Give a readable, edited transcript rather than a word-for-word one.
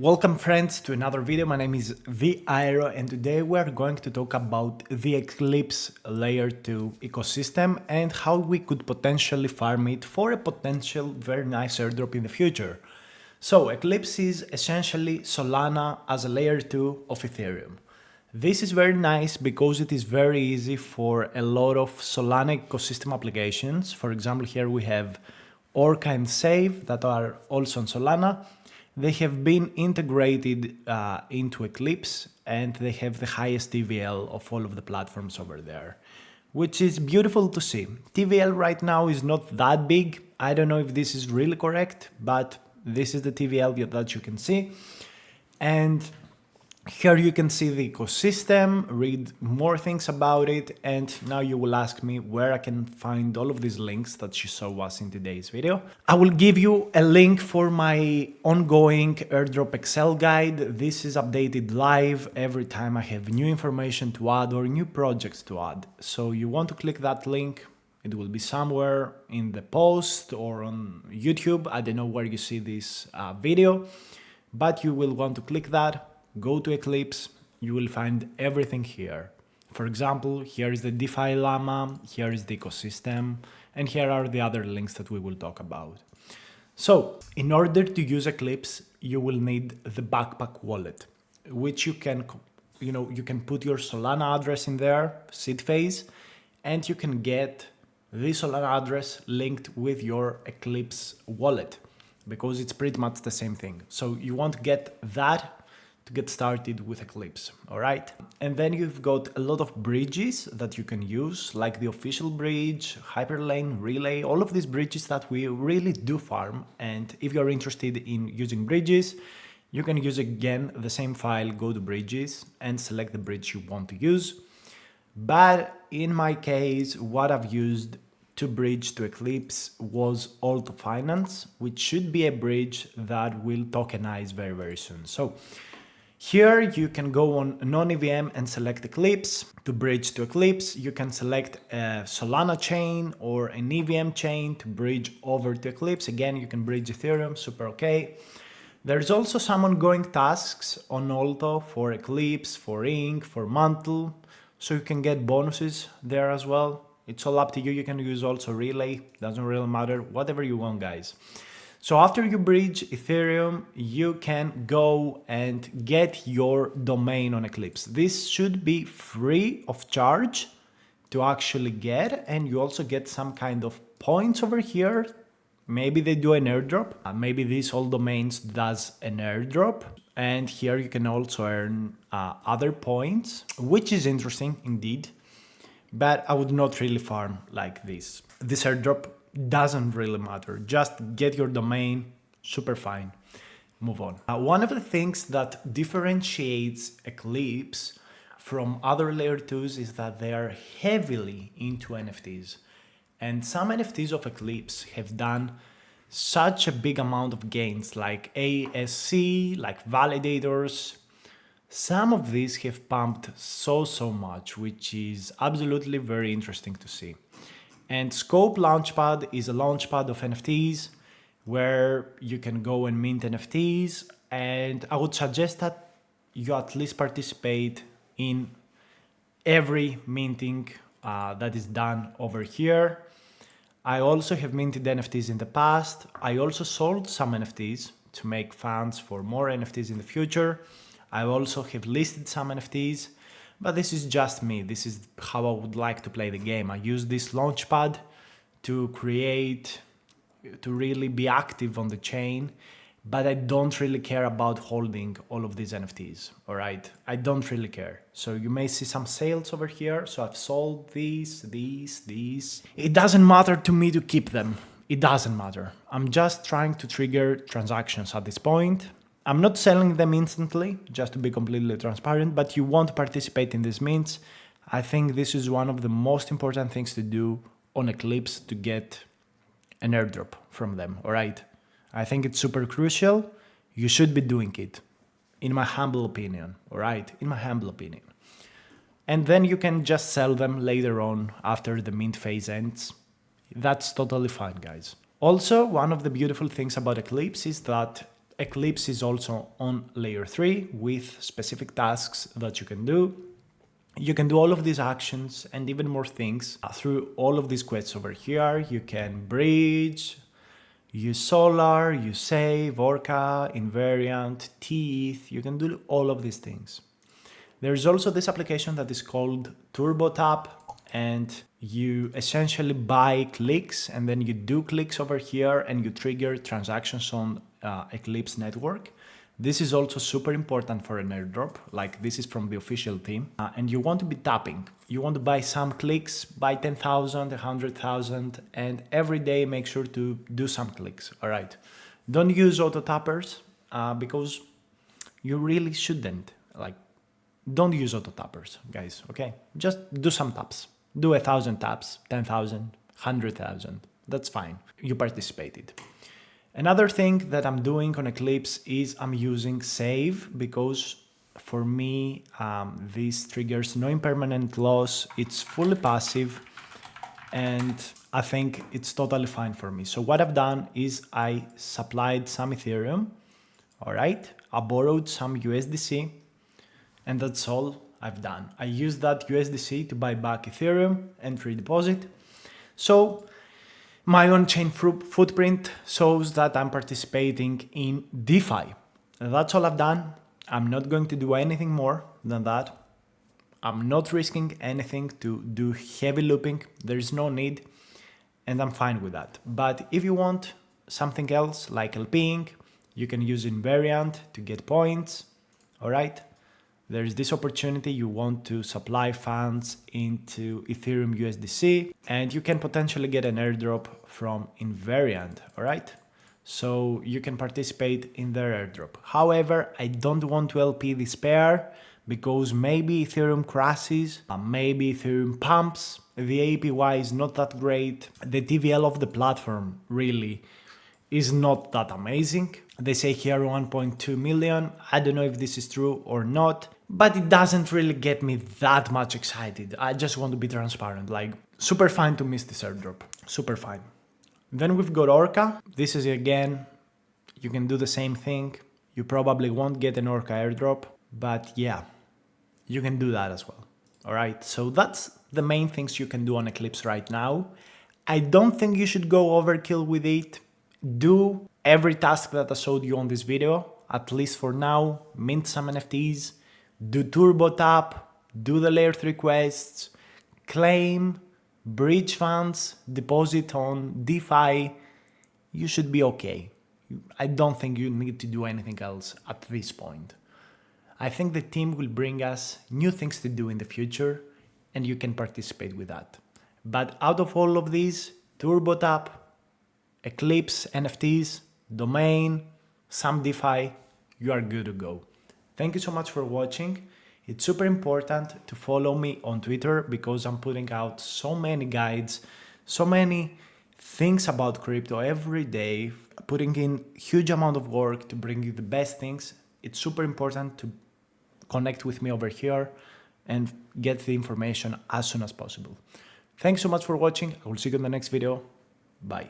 Welcome friends to another video. My name is Aero and today we are going to talk about the Eclipse layer 2 ecosystem and how we could potentially farm it for a potential very nice airdrop in the future. So Eclipse is essentially Solana as a layer 2 of Ethereum. This is very nice because it is very easy for a lot of Solana ecosystem applications. For example, here we have Orca and Save that are also on Solana. They have been integrated into Eclipse and they have the highest TVL of all of the platforms over there, which is beautiful to see. TVL right now is not that big. I don't know if this is really correct, but this is the TVL that you can see. And here you can see the ecosystem, read more things about it, and now you will ask me where I can find all of these links that you saw us in today's video. I will give you a link for my ongoing airdrop Excel guide. This is updated live every time I have new information to add or new projects to add. So you want to click that link. It will be somewhere in the post or on YouTube. I don't know where you see this video, but you will want to click that. Go to Eclipse, you will find everything here. For example, here is the DeFi llama, here is the ecosystem, and here are the other links that we will talk about. So, in order to use Eclipse, you will need the backpack wallet, which you can put your Solana address in there, seed phase, and you can get the Solana address linked with your Eclipse wallet, because it's pretty much the same thing. So you want to get that to get started with Eclipse, all right? And then you've got a lot of bridges that you can use, like the official bridge, Hyperlane, Relay, all of these bridges that we really do farm. And if you're interested in using bridges, you can use again the same file, go to bridges and select the bridge you want to use. But in my case, what I've used to bridge to Eclipse was Auto Finance, which should be a bridge that will tokenize very, very soon. So here you can go on non-EVM and select Eclipse. To bridge to Eclipse, you can select a Solana chain or an EVM chain to bridge over to Eclipse. Again, you can bridge Ethereum, super okay. There's also some ongoing tasks on Alto for Eclipse, for Ink, for Mantle, so you can get bonuses there as well. It's all up to you. You can use also Relay, doesn't really matter, whatever you want, guys. So after you bridge Ethereum, you can go and get your domain on Eclipse. This should be free of charge to actually get, and you also get some kind of points over here. Maybe they do an airdrop. Maybe this all domains does an airdrop. And here you can also earn other points, which is interesting indeed. But I would not really farm like this. This airdrop doesn't really matter. Just get your domain, super fine. Move on. One of the things that differentiates Eclipse from other layer 2s is that they are heavily into NFTs. And some NFTs of Eclipse have done such a big amount of gains, like ASC, like validators. Some of these have pumped so much, which is absolutely very interesting to see. And Scope Launchpad is a launchpad of NFTs where you can go and mint NFTs. And I would suggest that you at least participate in every minting that is done over here. I also have minted NFTs in the past. I also sold some NFTs to make funds for more NFTs in the future. I also have listed some NFTs. But this is just me. This is how I would like to play the game. I use this launchpad to really be active on the chain, but I don't really care about holding all of these NFTs, all right? I don't really care. So you may see some sales over here. So I've sold these. It doesn't matter to me to keep them. It doesn't matter. I'm just trying to trigger transactions at this point. I'm not selling them instantly, just to be completely transparent, but you want to participate in these mints. I think this is one of the most important things to do on Eclipse to get an airdrop from them, all right? I think it's super crucial. You should be doing it, in my humble opinion, all right? In my humble opinion. And then you can just sell them later on after the mint phase ends. That's totally fine, guys. Also, one of the beautiful things about Eclipse is that Eclipse is also on layer 3 with specific tasks that you can do. You can do all of these actions and even more things through all of these quests over here. You can bridge, use Solar, use Save, Orca, Invariant, Teeth. You can do all of these things. There's also this application that is called TurboTap, and you essentially buy clicks and then you do clicks over here and you trigger transactions on Eclipse network. This is also super important for an airdrop, like this is from the official team. And you want to be tapping. You want to buy some clicks, buy 10,000, 100,000, and every day make sure to do some clicks, all right? Don't use auto tappers because you really shouldn't. Like, don't use auto tappers, guys, okay? Just do some taps. Do 1,000 taps, 10,000, 100,000, that's fine. You participated. Another thing that I'm doing on Eclipse is I'm using Save because for me, this triggers no impermanent loss. It's fully passive and I think it's totally fine for me. So what I've done is I supplied some Ethereum, all right? I borrowed some USDC and that's all I've done. I used that USDC to buy back Ethereum and redeposit. So my on-chain footprint shows that I'm participating in DeFi. That's all I've done. I'm not going to do anything more than that. I'm not risking anything to do heavy looping. There is no need, and I'm fine with that. But if you want something else like LPing, you can use Invariant to get points, all right? There's this opportunity, you want to supply funds into Ethereum USDC, and you can potentially get an airdrop from Invariant, all right? So you can participate in their airdrop. However, I don't want to LP this pair because maybe Ethereum crashes, maybe Ethereum pumps, the APY is not that great, the TVL of the platform really is not that amazing. They say here 1.2 million. I don't know if this is true or not, but it doesn't really get me that much excited. I just want to be transparent, like super fine to miss this airdrop, super fine. Then we've got Orca. This is again, you can do the same thing. You probably won't get an Orca airdrop, but yeah, you can do that as well. All right, so that's the main things you can do on Eclipse right now. I don't think you should go overkill with it. Do every task that I showed you on this video, at least for now. Mint some NFTs, do turbo tap, do the layer 3 quests, claim, bridge funds, deposit on DeFi. You should be okay. I don't think you need to do anything else at this point. I think the team will bring us new things to do in the future and you can participate with that. But out of all of these, turbo tap, Eclipse, NFTs, domain, some DeFi, you are good to go. Thank you so much for watching. It's super important to follow me on Twitter because I'm putting out so many guides, so many things about crypto every day, putting in huge amount of work to bring you the best things. It's super important to connect with me over here and get the information as soon as possible. Thanks so much for watching. I will see you in the next video. Bye.